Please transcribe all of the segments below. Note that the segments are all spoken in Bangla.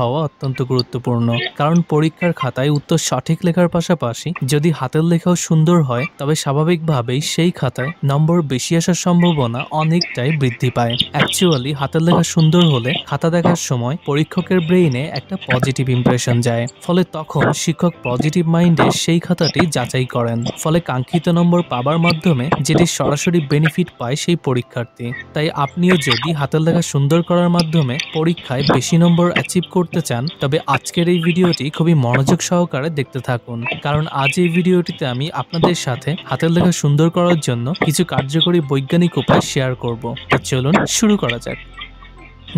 হওয়া অত্যন্ত গুরুত্বপূর্ণ, কারণ পরীক্ষার খাতায় উত্তর সঠিক লেখার পাশাপাশি যদি হাতের লেখাও সুন্দর হয় তবে স্বাভাবিকভাবেই সেই খাতায় নম্বর বেশি আসার সম্ভাবনা অনেকটাই বৃদ্ধি পায়। অ্যাকচুয়ালি হাতের লেখা সুন্দর হলে খাতা দেখার সময় পরীক্ষকের ব্রেইনে একটা পজিটিভ ইমপ্রেশন যায়, ফলে তখন শিক্ষক পজিটিভ মাইন্ডে সেই খাতাটি যাচাই করেন, ফলে কাঙ্ক্ষিত নম্বর পাবার মাধ্যমে যেটি সরাসরি বেনিফিট পায় সেই পরীক্ষার্থী। তাই আপনিও যদি হাতের লেখা সুন্দর করার মাধ্যমে পরীক্ষায় বেশি নম্বর অ্যাচিভ করতে চান তবে আজকের এই ভিডিওটি খুবই মনোযোগ সহকারে দেখতে থাকুন, কারণ আজ এই ভিডিওটিতে আমি আপনাদের সাথে হাতের লেখা সুন্দর করার জন্য কিছু কার্যকরী বৈজ্ঞানিক উপায় শেয়ার করব। তো চলুন শুরু করা যাক।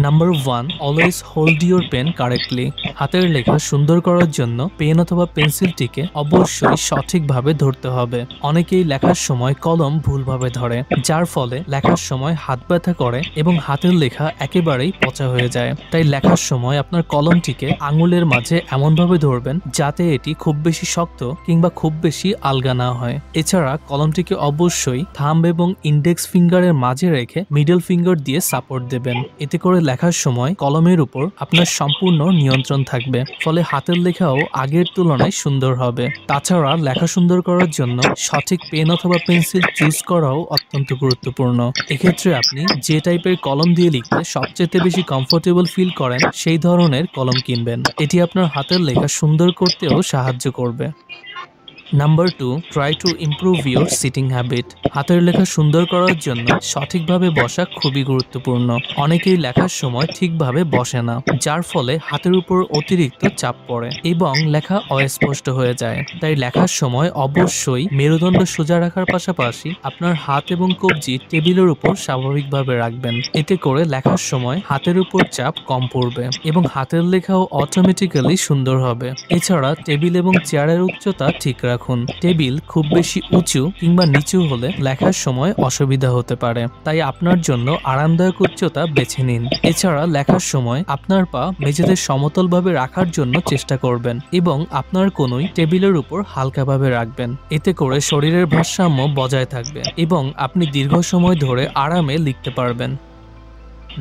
Number 1, always hold your pen correctly. হাতের লেখা সুন্দর করার জন্য পেন অথবা পেন্সিলটিকে অবশ্যই সঠিকভাবে ধরতে হবে। অনেকেই লেখার সময় কলম ভুলভাবে ধরে, যার ফলে লেখার সময় হাত ব্যথা করে এবং হাতের লেখা একেবারেই পচা হয়ে যায়। তাই লেখার সময় আপনার কলমটিকে আঙুলের মাঝে এমনভাবে ধরবেন যাতে এটি খুব বেশি শক্ত কিংবা খুব বেশি আলগা না হয়। এছাড়া কলমটিকে অবশ্যই থাম্ব এবং ইন্ডেক্স ফিঙ্গারের মাঝে রেখে মিডল ফিঙ্গার দিয়ে সাপোর্ট দেবেন। এতে করে লেখার সময় কলমের উপর আপনার সম্পূর্ণ নিয়ন্ত্রণ থাকবে, ফলে হাতের লেখাও আগের তুলনায় সুন্দর হবে। তাছাড়া লেখা সুন্দর করার জন্য সঠিক পেন অথবা পেন্সিল চুজ করাও অত্যন্ত গুরুত্বপূর্ণ। এক্ষেত্রে আপনি যে টাইপের কলম দিয়ে লিখতে সবচেয়ে বেশি কমফোর্টেবল ফিল করেন সেই ধরনের কলম কিনবেন। এটি আপনার হাতের লেখা সুন্দর করতেও সাহায্য করবে। Number 2, try to improve your sitting habit. হাতের লেখা সুন্দর করার জন্য সঠিকভাবে বসা খুবই গুরুত্বপূর্ণ। অনেকেই লেখার সময় ঠিকভাবে বসে না, যার ফলে হাতের উপর অতিরিক্ত চাপ পড়ে এবং লেখা অস্পষ্ট হয়ে যায়। তাই লেখার সময় অবশ্যই মেরুদণ্ড সোজা রাখার পাশাপাশি আপনার হাত এবং কবজি টেবিলের উপর স্বাভাবিকভাবে রাখবেন। এতে করে লেখার সময় হাতের উপর চাপ কম পড়বে এবং হাতের লেখাও অটোমেটিক্যালি সুন্দর হবে। এছাড়া টেবিল এবং চেয়ারের উচ্চতা ঠিক রাখুন। টেবিল খুব বেশি উঁচু কিংবা নিচু হলে লেখার সময় অসুবিধা হতে পারে, তাই আপনার জন্য আরামদায়ক উচ্চতা বেছে নিন। এছাড়া লেখার সময় আপনার পা মেঝেতে সমতলভাবে রাখার জন্য চেষ্টা করবেন এবং আপনার কনুই টেবিলের উপর হালকাভাবে রাখবেন। এতে করে শরীরের ভারসাম্য বজায় থাকবে এবং আপনি দীর্ঘ সময় ধরে আরামে লিখতে পারবেন।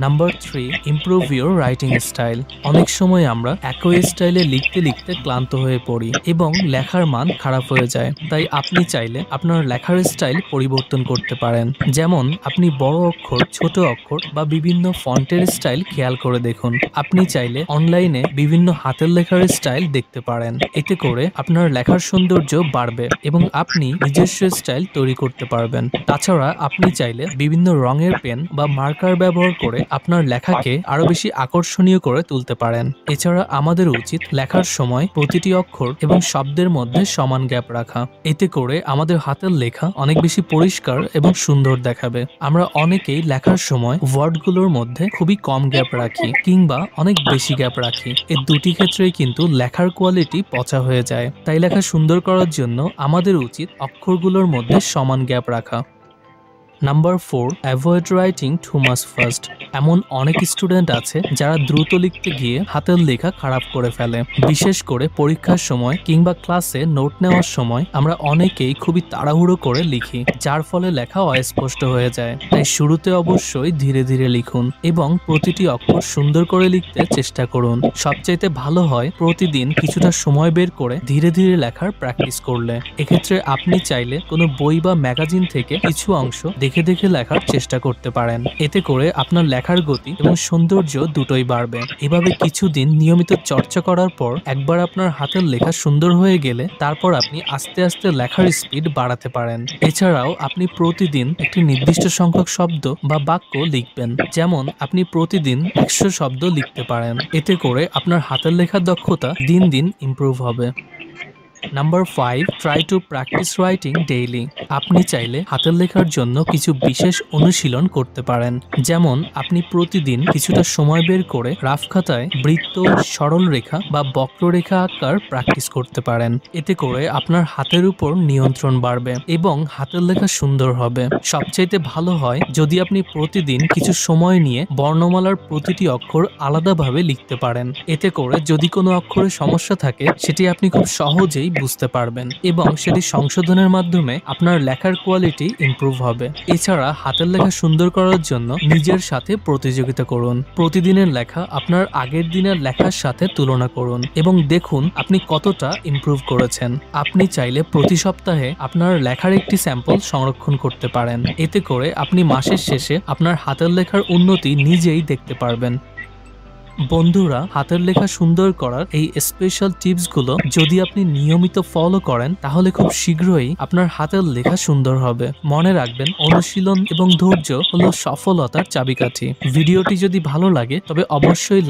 Number 3, improve your writing style. অনেক সময় আমরা একই স্টাইলে লিখতে লিখতে ক্লান্ত হয়ে পড়ি এবং লেখার মান খারাপ হয়ে যায়। তাই আপনি চাইলে আপনার লেখার স্টাইল পরিবর্তন করতে পারেন। যেমন আপনি বড় অক্ষর, ছোট অক্ষর বা বিভিন্ন ফন্টের স্টাইল খেয়াল করে দেখুন। আপনি চাইলে অনলাইনে বিভিন্ন হাতের লেখার স্টাইল দেখতে পারেন। এতে করে আপনার লেখার সৌন্দর্য বাড়বে এবং আপনি নিজস্ব স্টাইল তৈরি করতে পারবেন। তাছাড়া আপনি চাইলে বিভিন্ন রঙের পেন বা মার্কার ব্যবহার করে আপনার লেখাকে আরো বেশি আকর্ষণীয় করে তুলতে পারেন। এছাড়া আমাদের উচিত লেখার সময় প্রতিটি অক্ষর এবং শব্দের মধ্যে সমান গ্যাপ রাখা। এতে করে আমাদের হাতের লেখা অনেক বেশি পরিষ্কার এবং সুন্দর দেখাবে। আমরা অনেকেই লেখার সময় ওয়ার্ডগুলোর মধ্যে খুবই কম গ্যাপ রাখি কিংবা অনেক বেশি গ্যাপ রাখি। এই দুটি ক্ষেত্রেই কিন্তু লেখার কোয়ালিটি পচা হয়ে যায়। তাই লেখা সুন্দর করার জন্য আমাদের উচিত অক্ষরগুলোর মধ্যে সমান গ্যাপ রাখা। Number 4, avoid writing too much fast. এমন অনেক স্টুডেন্ট আছে যারা দ্রুত লিখতে গিয়ে হাতের লেখা খারাপ করে ফেলে। বিশেষ করে পরীক্ষার সময় কিংবা ক্লাসে নোট নেওয়ার সময় আমরা অনেকেই খুবই তাড়াহুড়ো করে লিখি, যার ফলে লেখা অস্পষ্ট হয়ে যায়। তাই শুরুতে অবশ্যই ধীরে ধীরে লিখুন এবং প্রতিটি অক্ষর সুন্দর করে লিখতে চেষ্টা করুন। সবচাইতে ভালো হয় প্রতিদিন কিছুটা সময় বের করে ধীরে ধীরে লেখার প্র্যাকটিস করলে। এক্ষেত্রে আপনি চাইলে কোনো বই বা ম্যাগাজিন থেকে কিছু অংশ দেখে দেখে লেখার চেষ্টা করতে পারেন। এতে করে আপনার লেখার গতি এবং সৌন্দর্য দুটোই বাড়বে। এভাবে কিছুদিন নিয়মিত চর্চা করার পর একবার আপনার হাতের লেখা সুন্দর হয়ে গেলে তারপর আপনি আস্তে আস্তে লেখার স্পিড বাড়াতে পারেন। এছাড়াও আপনি প্রতিদিন একটি নির্দিষ্ট সংখ্যক শব্দ বা বাক্য লিখবেন। যেমন আপনি প্রতিদিন 100 শব্দ লিখতে পারেন। এতে করে আপনার হাতের লেখার দক্ষতা দিন দিন ইমপ্রুভ হবে। Number 5, try to practice writing daily. আপনি চাইলে হাতের লেখার জন্য কিছু বিশেষ অনুশীলন করতে পারেন। যেমন আপনি প্রতিদিন কিছুটা সময় বের করে রাফ খাতায় বৃত্ত, সরল রেখা বা বক্ররেখা আঁকার প্র্যাকটিস করতে পারেন। এতে করে আপনার হাতের উপর নিয়ন্ত্রণ বাড়বে এবং হাতের লেখা সুন্দর হবে। সবচাইতে ভালো হয় যদি আপনি প্রতিদিন কিছু সময় নিয়ে বর্ণমালার প্রতিটি অক্ষর আলাদাভাবে লিখতে পারেন। এতে করে যদি কোনো অক্ষরে সমস্যা থাকে সেটি আপনি খুব সহজেই বুঝতে পারবেন এবং সেটি সংশোধনের মাধ্যমে আপনার লেখার কোয়ালিটি ইমপ্রুভ হবে। এছাড়া হাতের লেখা সুন্দর করার জন্য নিজের সাথে প্রতিযোগিতা করুন। প্রতিদিনের লেখা আপনার আগের দিনের লেখার সাথে তুলনা করুন এবং দেখুন আপনি কতটা ইমপ্রুভ করেছেন। আপনি চাইলে প্রতি সপ্তাহে আপনার লেখার একটি স্যাম্পল সংরক্ষণ করতে পারেন। এতে করে আপনি মাসের শেষে আপনার হাতের লেখার উন্নতি নিজেই দেখতে পারবেন। বন্ধুরা, হাতের লেখা সুন্দর করার এই স্পেশাল টিপসগুলো যদি আপনি নিয়মিত ফলো করেন তাহলে খুব শীঘ্রই আপনার হাতের লেখা সুন্দর হবে। মনে রাখবেন, অনুশীলন এবং ধৈর্য হলো সফলতার চাবিকাঠি। ভিডিওটি যদি ভালো লাগে তবে অবশ্যই